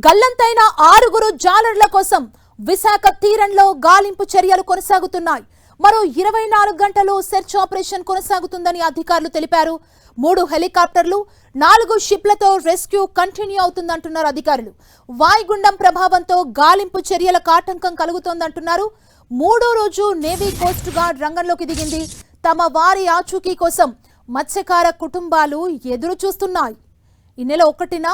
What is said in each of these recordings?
గల్లంతైన 6 జాలర్ల కోసం విశాఖ తీరంలో గాలింపు చర్యలు కొనసాగుతున్నాయి. మరో 24 గంటలు సెర్చ్ ఆపరేషన్ కొనసాగుతుందని అధికారులు తెలిపారు. 3 హెలికాప్టర్లు 4 షిప్లతో రెస్క్యూ కంటిన్యూ అవుతుందంటున్నారు అధికారులు. వాయుగుండం ప్రభావంతో గాలింపు చర్యలకు ఆటంకం కలుగుతోందంటున్నారు. 3వ రోజు నేవీ కోస్ట్ గార్డ్ రంగంలోకి దిగింది. తమ వారి ఆచూకీ కోసం మత్స్యకార కుటుంబాలు ఎదురు చూస్తున్నాయి. ఈ నెల 1న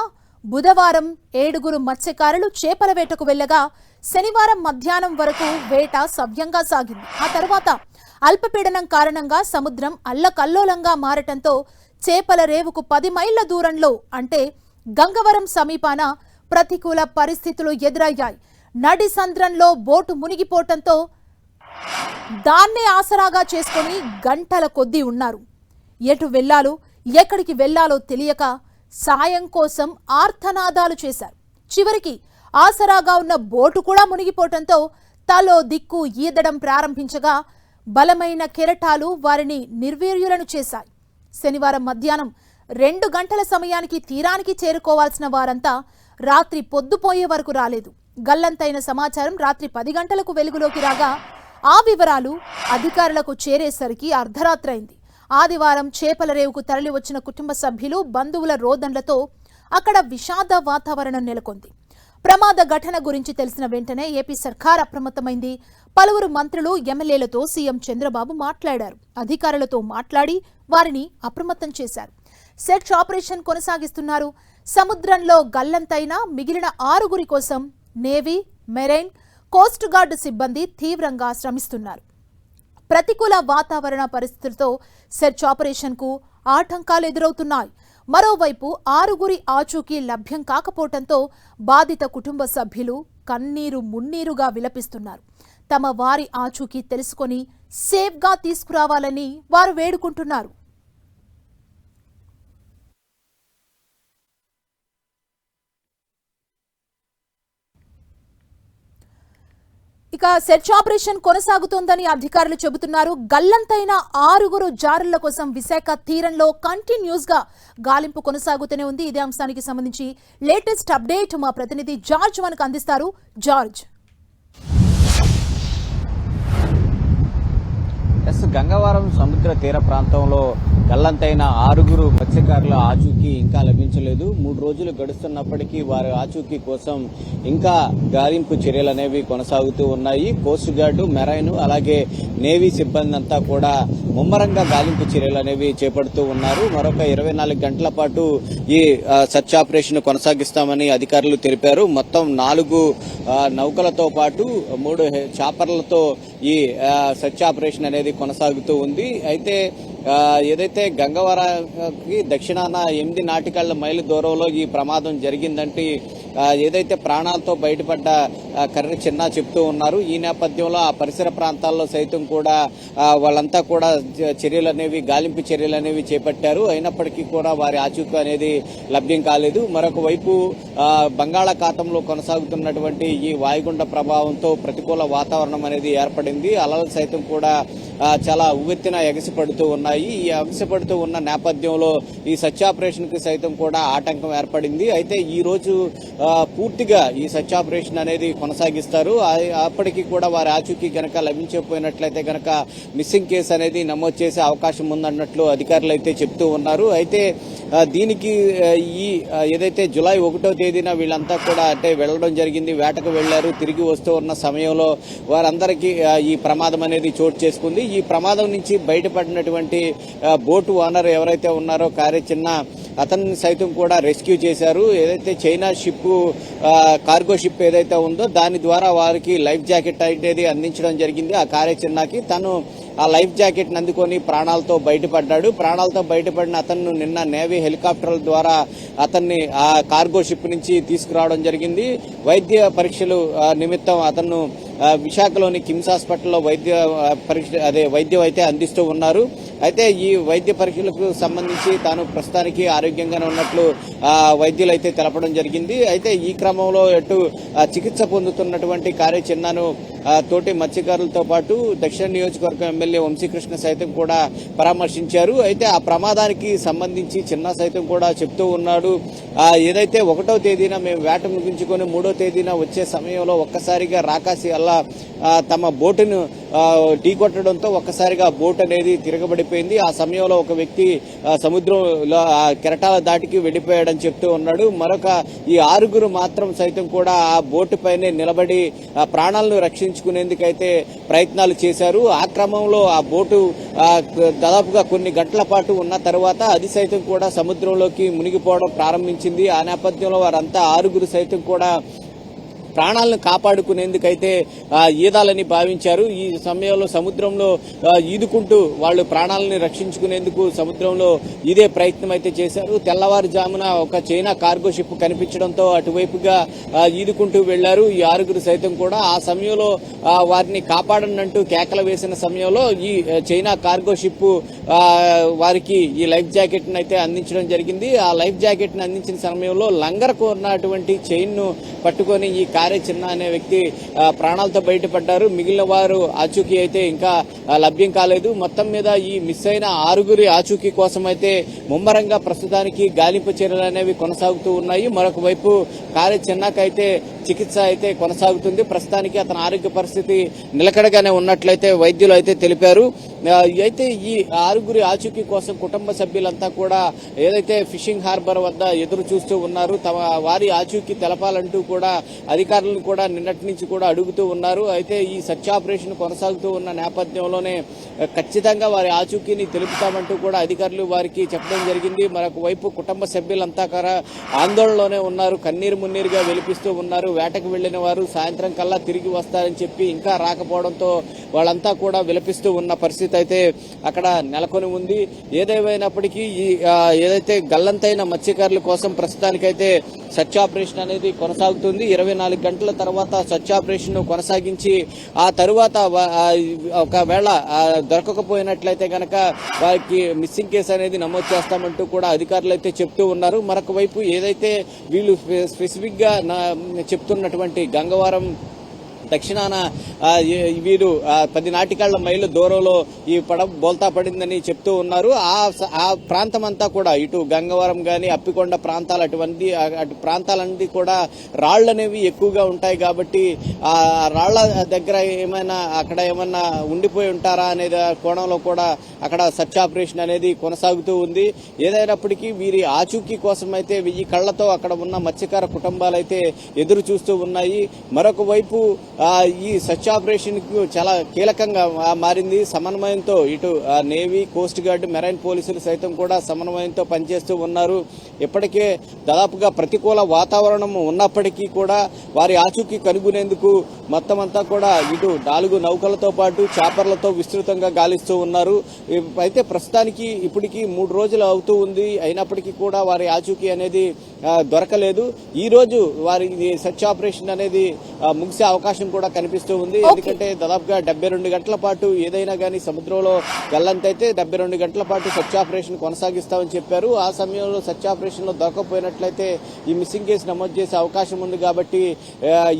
బుధవారం 7 మత్స్యకారులు చేపల వేటకు వెళ్లగా శనివారం మధ్యాహ్నం వరకు వేట సవ్యంగా సాగింది. ఆ తర్వాత అల్పపీడనం కారణంగా సముద్రం అల్లకల్లోలంగా మారటంతో చేపల రేవుకు 10 మైళ్ల దూరంలో అంటే గంగవరం సమీపాన ప్రతికూల పరిస్థితులు ఎదురయ్యాయి. నడి సంద్రంలో బోటు మునిగిపోవటంతో దాన్నే ఆసరాగా చేసుకుని గంటల కొద్దీ ఉన్నారు. ఎటు వెళ్లాలో ఎక్కడికి వెళ్లాలో తెలియక సాయం కోసం ఆర్తనాదాలు చేశారు. చివరికి ఆసరాగా ఉన్న బోటు కూడా మునిగిపోవటంతో తలో దిక్కు ఈదడం ప్రారంభించగా బలమైన కెరటాలు వారిని నిర్వీర్యులను చేశాయి. శనివారం మధ్యాహ్నం 2 గంటల సమయానికి తీరానికి చేరుకోవాల్సిన వారంతా రాత్రి పొద్దుపోయే వరకు రాలేదు. గల్లంతైన సమాచారం రాత్రి 10 గంటలకు వెలుగులోకి రాగా ఆ వివరాలు అధికారులకు చేరేసరికి అర్ధరాత్రైంది. ఆదివారం చేపల రేవుకు తరలి వచ్చిన కుటుంబ సభ్యులు బంధువుల రోదనలతో అక్కడ విషాద వాతావరణం నెలకొంది. ప్రమాద ఘటన గురించి తెలిసిన వెంటనే ఏపీ సర్కార్ అప్రమత్తమైంది. పలువురు మంత్రులు ఎమ్మెల్యేలతో సీఎం చంద్రబాబు మాట్లాడారు. అధికారులతో మాట్లాడి వారిని అప్రమత్తం చేశారు. సెర్చ్ ఆపరేషన్ కొనసాగిస్తున్నారు. సముద్రంలో గల్లంతైన మిగిలిన 6 కోసం నేవీ, మెరైన్, కోస్ట్ గార్డు సిబ్బంది తీవ్రంగా శ్రమిస్తున్నారు. ప్రతికూల వాతావరణ పరిస్థితులతో సెర్చ్ ఆపరేషన్ కు ఆటంకాలు ఎదురవుతున్నాయి. మరోవైపు 6 ఆచూకీ లభ్యం కాకపోవడంతో బాధిత కుటుంబ సభ్యులు కన్నీరు మున్నీరుగా విలపిస్తున్నారు. తమ వారి ఆచూకీ తెలుసుకొని సేఫ్గా తీసుకురావాలని వారు వేడుకుంటున్నారు. ఇక సెర్చ్ ఆపరేషన్ కొనసాగుతోందని అధికారులు చెబుతున్నారు. గల్లంతైన 6 జారుల కోసం విశాఖ తీరంలో కంటిన్యూస్ గా గాలింపు కొనసాగుతూనే ఉంది. ఇదే అంశానికి సంబంధించి లేటెస్ట్ అప్డేట్ మా ప్రతినిధి జార్జ్ మనకు అందిస్తారు. జార్జ్, గంగవరం సముద్ర తీర ప్రాంతంలో గల్లంతైన 6 మత్స్యకారుల ఆచూకీ ఇంకా లభించలేదు. 3 రోజులు గడుస్తున్నప్పటికీ వారి ఆచూకీ కోసం ఇంకా గాలింపు చర్యలు అనేవి కొనసాగుతూ ఉన్నాయి. కోస్ట్ గార్డు, మెరైన్ అలాగే నేవీ సిబ్బంది అంతా కూడా ముమ్మరంగా గాలింపు చర్యలు అనేవి చేపడుతూ ఉన్నారు. మరొక 24 గంటల పాటు ఈ సెర్చ్ ఆపరేషన్ కొనసాగిస్తామని అధికారులు తెలిపారు. మొత్తం 4 నౌకలతో పాటు 3 చాపర్లతో ఈ సెర్చ్ ఆపరేషన్ అనేది కొనసాగుతూ ఉంది. అయితే ఏదైతే గంగవరానికి దక్షిణాన 8 నాటికళ్ల మైలు దూరంలో ఈ ప్రమాదం జరిగిందంటే ఏదైతే ప్రాణాలతో బయటపడ్డ కర్రి చిన్న చెప్తూ ఉన్నారు. ఈ నేపథ్యంలో ఆ పరిసర ప్రాంతాల్లో సైతం కూడా వాళ్ళంతా కూడా చర్యలు అనేవి గాలింపు చర్యలు అనేవి చేపట్టారు. అయినప్పటికీ కూడా వారి ఆచూకీ అనేది లభ్యం కాలేదు. మరొక వైపు బంగాళాఖాతంలో కొనసాగుతున్నటువంటి ఈ వాయుగుండ ప్రభావంతో ప్రతికూల వాతావరణం అనేది ఏర్పడింది. అలలు సైతం కూడా చాలా ఉవ్వెత్తిన ఎగసిపడుతూ ఉన్నాయి. ఈ ఎగసిపడుతూ ఉన్న నేపథ్యంలో ఈ సెర్చ్ ఆపరేషన్ కి సైతం కూడా ఆటంకం ఏర్పడింది. అయితే ఈ రోజు పూర్తిగా ఈ సెర్చ్ ఆపరేషన్ అనేది కొనసాగిస్తారు. అప్పటికీ కూడా వారి ఆచూకీ గనక లభించకపోయినట్లయితే గనక మిస్సింగ్ కేసు అనేది నమోదు చేసే అవకాశం ఉందన్నట్లు అధికారులు అయితే చెప్తూ ఉన్నారు. అయితే దీనికి ఈ ఏదైతే జూలై 1వ తేదీన వీళ్ళంతా కూడా అంటే వెళ్లడం జరిగింది, వేటకు వెళ్లారు. తిరిగి వస్తూ ఉన్న సమయంలో వారందరికీ ఈ ప్రమాదం అనేది చోటు చేసుకుంది. ఈ ప్రమాదం నుంచి బయటపడినటువంటి బోటు ఓనర్ ఎవరైతే ఉన్నారో కార్య చిన్న అతన్ని సైతం కూడా రెస్క్యూ చేశారు. ఏదైతే చైనా షిప్ కార్గో షిప్ ఏదైతే ఉందో దాని ద్వారా వారికి లైఫ్ జాకెట్ అనేది అందించడం జరిగింది. ఆ కార్య చిన్నకి తను ఆ లైఫ్ జాకెట్ ని అందుకొని ప్రాణాలతో బయటపడ్డాడు. ప్రాణాలతో బయటపడిన అతను నిన్న నేవీ హెలికాప్టర్ల ద్వారా అతన్ని ఆ కార్గో షిప్ నుంచి తీసుకురావడం జరిగింది. వైద్య పరీక్షలు నిమిత్తం అతను విశాఖలోని కిమ్స్ హాస్పిటల్లో వైద్యం అయితే అందిస్తూ ఉన్నారు. అయితే ఈ వైద్య పరీక్షలకు సంబంధించి తాను ప్రస్తుతానికి ఆరోగ్యంగానే ఉన్నట్లు వైద్యులు అయితే తెలపడం జరిగింది. అయితే ఈ క్రమంలో చికిత్స పొందుతున్నటువంటి కార్య చిన్నను తోటి మత్స్యకారులతో పాటు దక్షిణ నియోజకవర్గం ఎమ్మెల్యే వంశీకృష్ణ సైతం కూడా పరామర్శించారు. అయితే ఆ ప్రమాదానికి సంబంధించి చిన్న సైతం కూడా చెప్తూ ఉన్నాడు, ఏదైతే 1వ తేదీన మేము వేట ముగించుకొని 3వ తేదీన వచ్చే సమయంలో ఒక్కసారిగా రాకాసి అలా తమ బోటును ఢీకొట్టడంతో ఒక్కసారిగా బోట్ అనేది తిరగబడిపోయింది. ఆ సమయంలో ఒక వ్యక్తి సముద్రంలో కెరటాల దాటికి వెళ్లిపోయాడని చెప్తూ ఉన్నాడు. మరొక ఈ 6గురు మాత్రం సైతం కూడా ఆ బోటు పైనే నిలబడి ప్రాణాలను రక్షించుకునేందుకైతే ప్రయత్నాలు చేశారు. ఆ క్రమంలో ఆ బోటు దాదాపుగా కొన్ని గంటల పాటు ఉన్న తర్వాత అది సైతం కూడా సముద్రంలోకి మునిగిపోవడం ప్రారంభించింది. ఆ నేపథ్యంలో వారంతా 6గురు సైతం కూడా ప్రాణాలను కాపాడుకునేందుకైతే ఈదాలని భావించారు. ఈ సమయంలో సముద్రంలో ఈదుకుంటూ వాళ్ళు ప్రాణాలను రక్షించుకునేందుకు సముద్రంలో ఇదే ప్రయత్నం అయితే చేశారు. తెల్లవారుజామున ఒక చైనా కార్గో షిప్ కనిపించడంతో అటువైపుగా ఈదుకుంటూ వెళ్లారు ఈ 6గురు సైతం కూడా. ఆ సమయంలో వారిని కాపాడనంటూ కేకలు వేసిన సమయంలో ఈ చైనా కార్గో షిప్ వారికి ఈ లైఫ్ జాకెట్ ను అయితే అందించడం జరిగింది. ఆ లైఫ్ జాకెట్ ను అందించిన సమయంలో లంగరకు ఉన్నటువంటి చైన్ ను పట్టుకొని ఈ చిన్న అనే వ్యక్తి ప్రాణాలతో బయటపడ్డారు. మిగిలిన వారు ఆచూకీ అయితే ఇంకా లభ్యం కాలేదు. మొత్తం మీద ఈ మిస్ అయిన 6గురి ఆచూకీ కోసం అయితే ముమ్మరంగా ప్రస్తుతానికి గాలింపు చర్యలు అనేవి కొనసాగుతూ ఉన్నాయి. మరొక వైపు చిన్నకైతే చికిత్స అయితే కొనసాగుతుంది. ప్రస్తుతానికి అతని ఆరోగ్య పరిస్థితి నిలకడగానే ఉన్నట్లయితే వైద్యులు అయితే తెలిపారు. అయితే ఈ 6గురి ఆచూకీ కోసం కుటుంబ సభ్యులంతా కూడా ఏదైతే ఫిషింగ్ హార్బర్ వద్ద ఎదురు చూస్తూ ఉన్నారు, తమ వారి ఆచూకీ తెలపాలంటూ కూడా అధికారులను కూడా నిన్నటి నుంచి కూడా అడుగుతూ ఉన్నారు. అయితే ఈ సెర్చ్ ఆపరేషన్ కొనసాగుతూ ఉన్న నేపథ్యంలోనే ఖచ్చితంగా వారి ఆచూకీని తెలుపుతామంటూ కూడా అధికారులు వారికి చెప్పడం జరిగింది. మరొక వైపు కుటుంబ సభ్యులంతా కూడా ఆందోళనలోనే ఉన్నారు, కన్నీరు మున్నీరుగా వెలిపిస్తూ ఉన్నారు. వేటకు వెళ్లిన వారు సాయంత్రం కల్లా తిరిగి వస్తారని చెప్పి ఇంకా రాకపోవడంతో వాళ్ళంతా కూడా విలపిస్తూ ఉన్న పరిస్థితి అయితే అక్కడ నెలకొని ఉంది. ఏదేమైనప్పటికీ ఏదైతే గల్లంతైన మత్స్యకారుల కోసం ప్రస్తుతానికైతే సెర్చ్ ఆపరేషన్ అనేది కొనసాగుతుంది. 24 గంటల తర్వాత సెర్చ్ ఆపరేషన్ కొనసాగించి ఆ తరువాత ఒకవేళ దొరకకపోయినట్లయితే గనక వారికి మిస్సింగ్ కేసు అనేది నమోదు చేస్తామంటూ కూడా అధికారులు అయితే చెప్తూ ఉన్నారు. మరొక వైపు ఏదైతే వీళ్ళు స్పెసిఫిక్ గా చెప్తున్నటువంటి గంగవరం దక్షిణాన వీరు 10 నాటికళ్ల మైలు దూరంలో ఈ పడవ బోల్తా పడిందని చెప్తూ ఉన్నారు. ఆ ప్రాంతం అంతా కూడా ఇటు గంగవరం గాని అప్పికొండ ప్రాంతాలు అటు ప్రాంతాలన్నీ కూడా రాళ్లు అనేవి ఎక్కువగా ఉంటాయి కాబట్టి ఆ రాళ్ల దగ్గర అక్కడ ఏమన్నా ఉండిపోయి ఉంటారా అనే కోణంలో కూడా అక్కడ సెర్చ్ ఆపరేషన్ అనేది కొనసాగుతూ ఉంది. ఏదైనప్పటికీ వీరి ఆచూకీ కోసం అయితే 1000 కళ్లతో అక్కడ ఉన్న మత్స్యకార కుటుంబాలు అయితే ఎదురు చూస్తూ ఉన్నాయి. మరొక వైపు ఈ సెర్చ్ ఆపరేషన్ కు చాలా కీలకంగా మారింది. సమన్వయంతో ఇటు నేవీ, కోస్ట్ గార్డ్, మెరైన్ పోలీసులు సైతం కూడా సమన్వయంతో పనిచేస్తూ ఉన్నారు. ఇప్పటికే దాదాపుగా ప్రతికూల వాతావరణం ఉన్నప్పటికీ కూడా వారి ఆచూకీ కనుగొనేందుకు మొత్తం అంతా కూడా ఇటు 4 నౌకలతో పాటు చాపర్లతో విస్తృతంగా గాలిస్తూ ఉన్నారు. అయితే ప్రస్తుతానికి ఇప్పటికీ 3 రోజులు అవుతూ ఉంది. అయినప్పటికీ కూడా వారి ఆచూకీ అనేది దొరకలేదు. ఈ రోజు వారి సెర్చ్ ఆపరేషన్ అనేది ముగిసే అవకాశం కూడా కనిపిస్తూ ఉంది. ఎందుకంటే దాదాపుగా 72 గంటల పాటు ఏదైనా గానీ సముద్రంలో గల్లంతైతే 72 గంటల పాటు సెర్చ్ ఆపరేషన్ కొనసాగిస్తామని చెప్పారు. ఆ సమయంలో సెర్చ్ ఆపరేషన్ లో దొరకకపోయినట్లయితే ఈ మిస్సింగ్ కేసు నమోదు చేసే అవకాశం ఉంది. కాబట్టి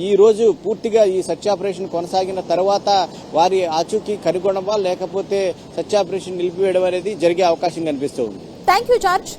ఈ రోజు పూర్తిగా ఈ సెర్చ్ ఆపరేషన్ కొనసాగిన తర్వాత వారి ఆచూకీ కనుగొనవా లేకపోతే సెర్చ్ ఆపరేషన్ నిలిపివేయడం అనేది జరిగే అవకాశం కనిపిస్తూ ఉంది. Thank you George.